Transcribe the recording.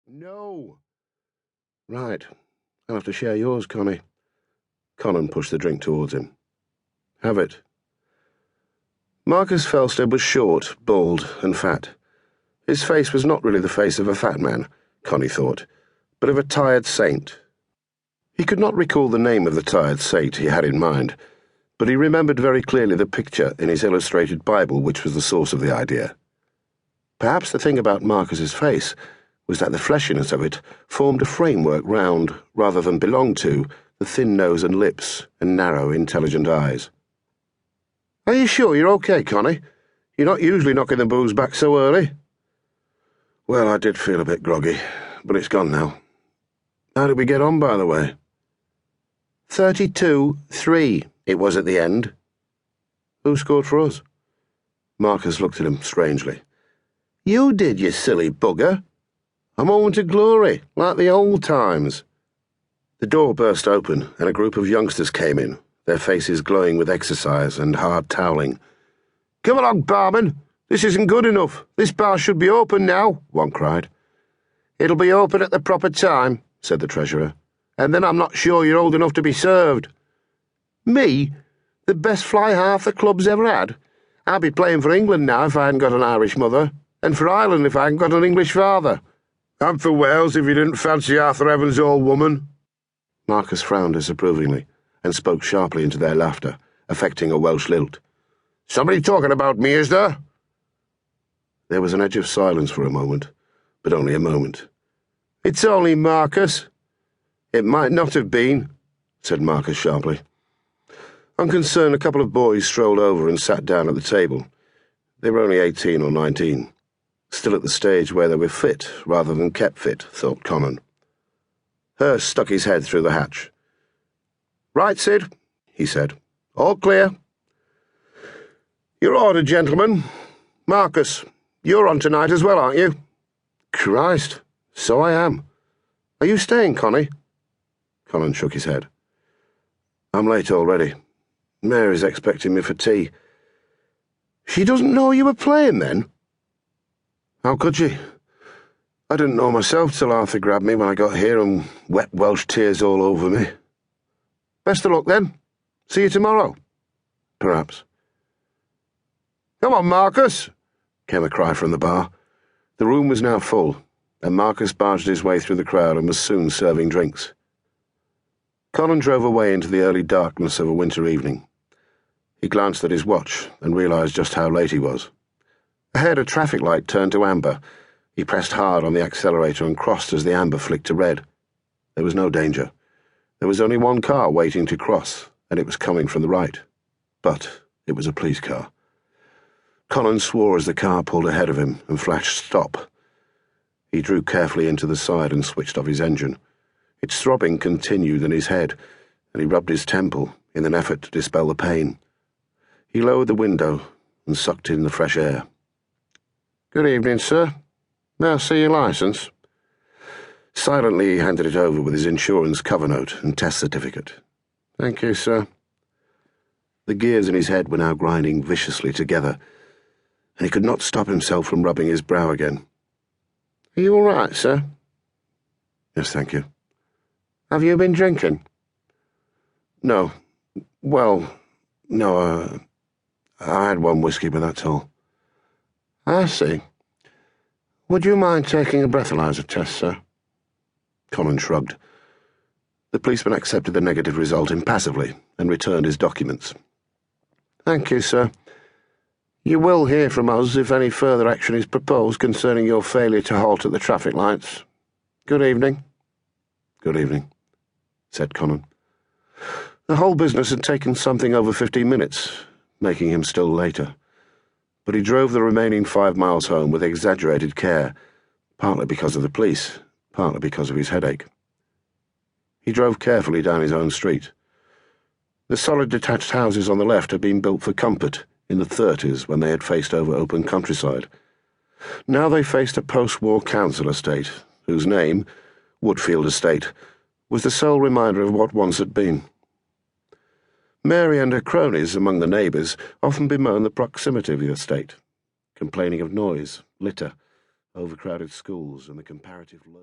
No. Right. I'll have to share yours, Connie. Connon pushed the drink towards him. Have it. Marcus Felsted was short, bald, and fat. His face was not really the face of a fat man, Connie thought, but of a tired saint. He could not recall the name of the tired saint he had in mind, but he remembered very clearly the picture in his illustrated Bible which was the source of the idea. Perhaps the thing about Marcus's face was that the fleshiness of it formed a framework round, rather than belonged to, the thin nose and lips and narrow, intelligent eyes. Are you sure you're okay, Connie? You're not usually knocking the booze back so early. Well, I did feel a bit groggy, but it's gone now. How did we get on, by the way? 32-3, it was at the end. Who scored for us? Marcus looked at him strangely. You did, you silly bugger. A moment of glory, like the old times. The door burst open, and a group of youngsters came in, their faces glowing with exercise and hard toweling. Come along, barman. This isn't good enough. This bar should be open now, one cried. It'll be open at the proper time, said the treasurer, and then I'm not sure you're old enough to be served. Me? The best fly half the club's ever had? I'd be playing for England now if I hadn't got an Irish mother, and for Ireland if I hadn't got an English father. And for Wales if you didn't fancy Arthur Evans' old woman. Marcus frowned disapprovingly and spoke sharply into their laughter, affecting a Welsh lilt. Somebody talking about me, is there? There was an edge of silence for a moment, but only a moment. It's only Marcus. It might not have been, said Marcus sharply. Unconcerned, a couple of boys strolled over and sat down at the table. They were only 18 or 19, still at the stage where they were fit rather than kept fit, thought Connon. Hurst stuck his head through the hatch. Right, Sid, he said. All clear. Your order, gentlemen. Marcus, you're on tonight as well, aren't you? Christ, so I am. Are you staying, Connie? Connon shook his head. I'm late already. Mary's expecting me for tea. She doesn't know you were playing, then? How could she? I didn't know myself till Arthur grabbed me when I got here and wet Welsh tears all over me. Best of luck, then. See you tomorrow. Perhaps. Come on, Marcus, came a cry from the bar. The room was now full, and Marcus barged his way through the crowd and was soon serving drinks. Connon drove away into the early darkness of a winter evening. He glanced at his watch and realised just how late he was. Ahead, a traffic light turned to amber. He pressed hard on the accelerator and crossed as the amber flicked to red. There was no danger. There was only one car waiting to cross, and it was coming from the right. But it was a police car. Connon swore as the car pulled ahead of him and flashed stop. He drew carefully into the side and switched off his engine. Its throbbing continued in his head, and he rubbed his temple in an effort to dispel the pain. He lowered the window and sucked in the fresh air. Good evening, sir. May I see your licence? Silently he handed it over with his insurance cover note and test certificate. Thank you, sir. The gears in his head were now grinding viciously together, and he could not stop himself from rubbing his brow again. Are you all right, sir? Yes, thank you. Have you been drinking? No. Well, no, I had one whiskey, but that's all. I see. Would you mind taking a breathalyzer test, sir? Connon shrugged. The policeman accepted the negative result impassively and returned his documents. Thank you, sir. You will hear from us if any further action is proposed concerning your failure to halt at the traffic lights. Good evening. Good evening, said Connon. The whole business had taken something over 15 minutes, making him still later. But he drove the remaining 5 miles home with exaggerated care, partly because of the police, partly because of his headache. He drove carefully down his own street. The solid detached houses on the left had been built for comfort in the 30s when they had faced over open countryside. Now they faced a post-war council estate, whose name, Woodfield Estate, was the sole reminder of what once had been. Mary and her cronies among the neighbours often bemoaned the proximity of the estate, complaining of noise, litter, overcrowded schools, and the comparative